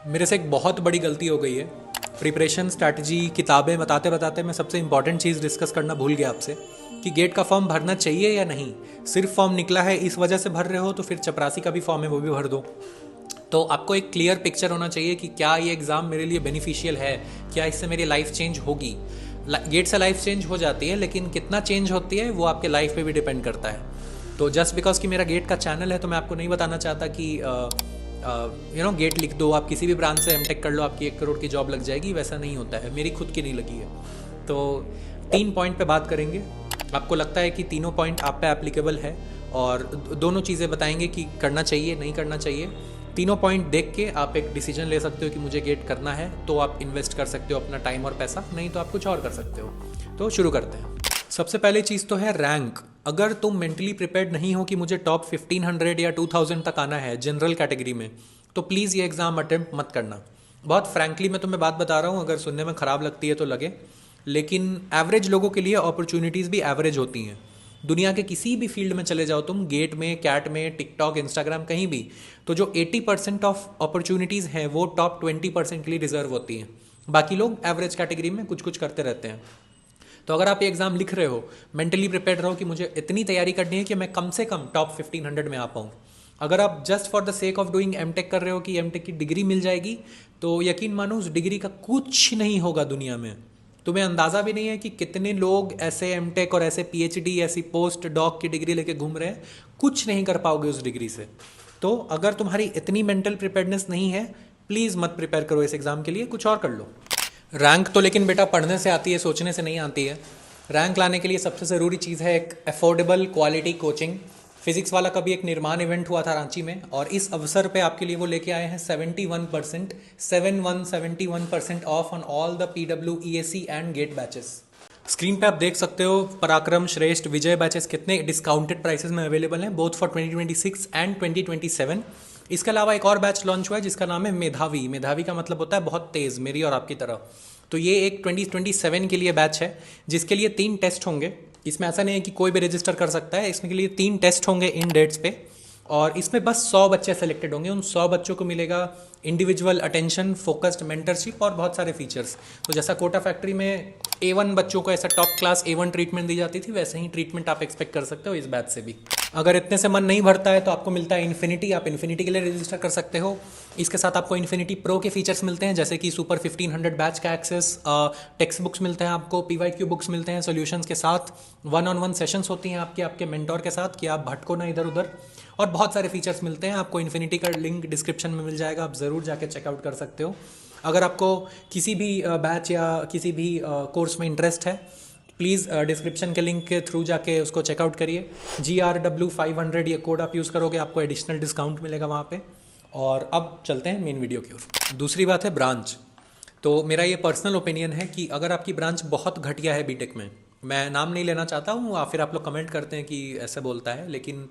मेरे से एक बहुत बड़ी गलती हो गई है। प्रिपरेशन स्ट्रैटेजी किताबें बताते बताते मैं सबसे इंपॉर्टेंट चीज़ डिस्कस करना भूल गया आपसे कि गेट का फॉर्म भरना चाहिए या नहीं। सिर्फ फॉर्म निकला है इस वजह से भर रहे हो तो फिर चपरासी का भी फॉर्म है वो भी भर दो। तो आपको एक क्लियर पिक्चर होना चाहिए कि क्या ये एग्ज़ाम मेरे लिए बेनिफिशियल है, क्या इससे मेरी लाइफ चेंज होगी। गेट से लाइफ चेंज हो जाती है लेकिन कितना चेंज होती है वो आपके लाइफ पे भी डिपेंड करता है। तो जस्ट बिकॉज कि मेरा गेट का चैनल है तो मैं आपको नहीं बताना चाहता कि गेट लिख दो, आप किसी भी ब्रांच से एमटेक कर लो, आपकी 1 करोड़ की जॉब लग जाएगी, वैसा नहीं होता है। मेरी खुद की नहीं लगी है। तो 3 पॉइंट पे बात करेंगे। आपको लगता है कि तीनों पॉइंट आप पे एप्लीकेबल है और दोनों चीज़ें बताएंगे कि करना चाहिए नहीं करना चाहिए। तीनों पॉइंट देख के आप एक डिसीजन ले सकते हो कि मुझे गेट करना है, तो आप इन्वेस्ट कर सकते हो अपना टाइम और पैसा, नहीं तो आप कुछ और कर सकते हो। तो शुरू करते हैं। सबसे पहले चीज़ तो है रैंक। अगर तुम मेंटली प्रिपेयर्ड नहीं हो कि मुझे टॉप 1500 या 2000 तक आना है जनरल कैटेगरी में, तो प्लीज़ ये एग्ज़ाम अटेम्प्ट मत करना। बहुत फ्रैंकली मैं तुम्हें बात बता रहा हूँ, अगर सुनने में ख़राब लगती है तो लगे, लेकिन एवरेज लोगों के लिए अपॉर्चुनिटीज़ भी एवरेज होती हैं। दुनिया के किसी भी फील्ड में चले जाओ तुम, गेट में, कैट में, टिकटॉक, इंस्टाग्राम, कहीं भी, तो जो 80% ऑफ अपॉर्चुनिटीज़ हैं वो टॉप 20% के लिए रिजर्व होती हैं। बाकी लोग एवरेज कैटेगरी में कुछ कुछ करते रहते हैं। तो अगर आप ये एग्ज़ाम लिख रहे हो, मेंटली प्रिपेयर्ड रहो कि मुझे इतनी तैयारी करनी है कि मैं कम से कम टॉप 1500 में आ पाऊँ। अगर आप just for the sake of doing MTech कर रहे हो कि एमटेक की डिग्री मिल जाएगी, तो यकीन मानो उस डिग्री का कुछ नहीं होगा दुनिया में। तुम्हें अंदाज़ा भी नहीं है कि कितने लोग ऐसे एमटेक और ऐसे पीएचडी, ऐसी पोस्ट डॉक की डिग्री लेके घूम रहे हैं, कुछ नहीं कर पाओगे उस डिग्री से। तो अगर तुम्हारी इतनी मेंटल प्रिपेयर्डनेस नहीं है, प्लीज़ मत प्रिपेयर करो इस एग्ज़ाम के लिए, कुछ और कर लो। रैंक तो लेकिन बेटा पढ़ने से आती है, सोचने से नहीं आती है। रैंक लाने के लिए सबसे ज़रूरी चीज़ है एक अफोर्डेबल क्वालिटी कोचिंग। फिजिक्स वाला का भी एक निर्माण इवेंट हुआ था रांची में, और इस अवसर पे आपके लिए वो लेके आए हैं 71%, 71% of on all the PWEAC and GATE batches. Screen पे आप देख सकते हो पराक्रम, श्रेष्ठ, विजय बैचेस कितने डिस्काउंटेड प्राइसेस में अवेलेबल हैं, बोथ फॉर 2026 एंड 2027। इसके अलावा एक और बैच लॉन्च हुआ है जिसका नाम है मेधावी। मेधावी का मतलब होता है बहुत तेज़, मेरी और आपकी तरह। तो ये एक 2027 के लिए बैच है जिसके लिए 3 टेस्ट होंगे। इसमें ऐसा नहीं है कि कोई भी रजिस्टर कर सकता है, इसमें के लिए 3 टेस्ट होंगे इन डेट्स पे, और इसमें बस 100 बच्चे सेलेक्टेड होंगे। उन 100 बच्चों को मिलेगा इंडिविजुअल अटेंशन, फोकस्ड मेंटरशिप और बहुत सारे फीचर्स। तो जैसा कोटा फैक्ट्री में A1 बच्चों को ऐसा टॉप क्लास A1 ट्रीटमेंट दी जाती थी, वैसे ही ट्रीटमेंट आप एक्सपेक्ट कर सकते हो इस बैच से भी। अगर इतने से मन नहीं भरता है तो आपको मिलता है इन्फिनिटी, आप इन्फिनिटी के लिए रजिस्टर कर सकते हो। इसके साथ आपको इन्फिनिटी प्रो के फीचर्स मिलते हैं, जैसे कि सुपर 1500 बैच का एक्सेस, टेक्स्ट बुक्स मिलते हैं आपको, PYQ बुक्स मिलते हैं सोल्यूशंस के साथ, 1-on-1 सेशंस होती हैं आपके आपके मेंटोर के साथ कि आप भटको ना इधर उधर, और बहुत सारे फीचर्स मिलते हैं आपको। इन्फिनिटी का लिंक डिस्क्रिप्शन में मिल जाएगा, आप ज़रूर जाके चेकआउट कर सकते हो। अगर आपको किसी भी बैच या किसी भी कोर्स में इंटरेस्ट है, प्लीज़ डिस्क्रिप्शन के लिंक के थ्रू जाके उसको चेकआउट करिए। GRW500 ये कोड आप यूज़ करोगे, आपको एडिशनल डिस्काउंट मिलेगा वहाँ पे। और अब चलते हैं मेन वीडियो की ओर। दूसरी बात है ब्रांच। तो मेरा ये पर्सनल ओपिनियन है कि अगर आपकी ब्रांच बहुत घटिया है बीटेक में, मैं नाम नहीं लेना चाहता हूँ, या फिर आप लोग कमेंट करते हैं कि ऐसे बोलता है, लेकिन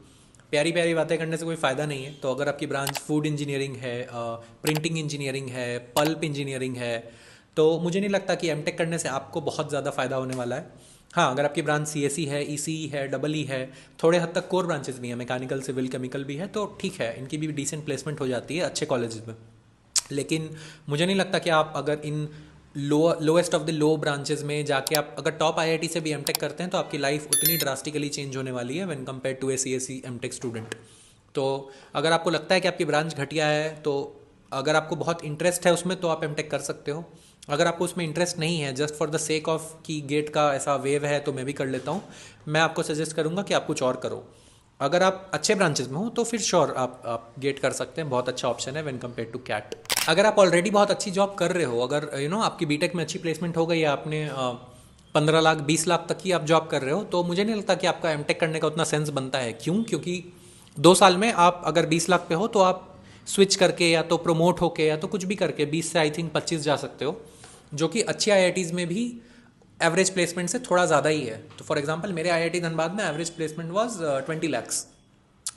प्यारी प्यारी बातें करने से कोई फ़ायदा नहीं है। तो अगर आपकी ब्रांच फूड इंजीनियरिंग है, प्रिंटिंग इंजीनियरिंग है, पल्प इंजीनियरिंग है, तो मुझे नहीं लगता कि एमटेक करने से आपको बहुत ज़्यादा फ़ायदा होने वाला है। हाँ, अगर आपकी ब्रांच CSE है, ECE है, EE है, थोड़े हद तक कोर ब्रांचेस भी हैं, मैकेनिकल, सिविल, केमिकल भी है, तो ठीक है, इनकी भी डिसेंट प्लेसमेंट हो जाती है अच्छे कॉलेजेस में। लेकिन मुझे नहीं लगता कि आप अगर in lowest of the low branches में जाके आप अगर टॉप IIT से भी एमटेक करते हैं तो आपकी लाइफ उतनी ड्रास्टिकली चेंज होने वाली है when compare to a CSE MTech student. तो अगर आपको लगता है कि आपकी ब्रांच घटिया है, तो अगर आपको बहुत इंटरेस्ट है उसमें, तो आप एमटेक कर सकते हो। अगर आपको उसमें इंटरेस्ट नहीं है, just for the sake of कि गेट का ऐसा वेव है तो मैं भी कर लेता हूँ, मैं आपको सजेस्ट करूँगा कि आप कुछ और करो। अगर आप अच्छे ब्रांचेस में हो तो फिर श्योर आप गेट कर सकते हैं, बहुत अच्छा ऑप्शन है व्हेन कंपेयर टू कैट। अगर आप ऑलरेडी बहुत अच्छी जॉब कर रहे हो, अगर आपकी बीटेक में अच्छी प्लेसमेंट हो गई है, आपने 15 लाख 20 लाख तक की आप जॉब कर रहे हो, तो मुझे नहीं लगता कि आपका एमटेक करने का उतना सेंस बनता है। क्यों? क्योंकि 2 साल में आप अगर 20 लाख पे हो तो आप स्विच करके या तो प्रमोट होके या तो कुछ भी करके 20 से आई थिंक 25 जा सकते हो, जो कि अच्छी IITs में भी एवरेज प्लेसमेंट से थोड़ा ज़्यादा ही है। तो फॉर एग्जांपल मेरे IIT धनबाद में एवरेज प्लेसमेंट वाज 20 lakhs।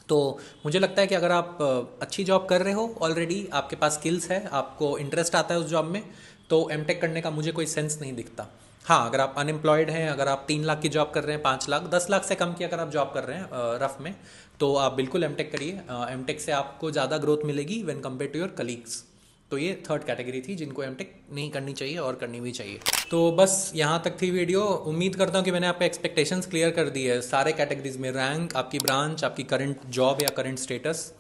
तो मुझे लगता है कि अगर आप अच्छी जॉब कर रहे हो ऑलरेडी, आपके पास स्किल्स है, आपको इंटरेस्ट आता है उस जॉब में, तो एमटेक करने का मुझे कोई सेंस नहीं दिखता। हाँ, अगर आप अनएम्प्लॉयड हैं, अगर आप 3 लाख की जॉब कर रहे हैं, 5 लाख, 10 लाख से कम की अगर आप जॉब कर रहे हैं रफ में, तो आप बिल्कुल एमटेक करिए। एमटेक से आपको ज़्यादा ग्रोथ मिलेगी when compare to your colleagues. तो ये थर्ड कैटेगरी थी जिनको एमटेक नहीं करनी चाहिए और करनी भी चाहिए। तो बस यहाँ तक थी वीडियो। उम्मीद करता हूँ कि मैंने आपका एक्सपेक्टेशंस क्लियर कर दी है सारे कैटेगरीज में, रैंक, आपकी ब्रांच, आपकी करंट जॉब या करंट स्टेटस।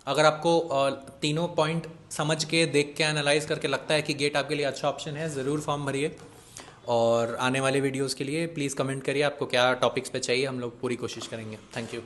अगर आपको तीनों पॉइंट समझ के, देख के, एनालाइज करके लगता है कि गेट आपके लिए अच्छा ऑप्शन है, ज़रूर फॉर्म भरिए। और आने वाले वीडियोज़ के लिए प्लीज़ कमेंट करिए आपको क्या टॉपिक्स पे चाहिए, हम लोग पूरी कोशिश करेंगे। Thank you.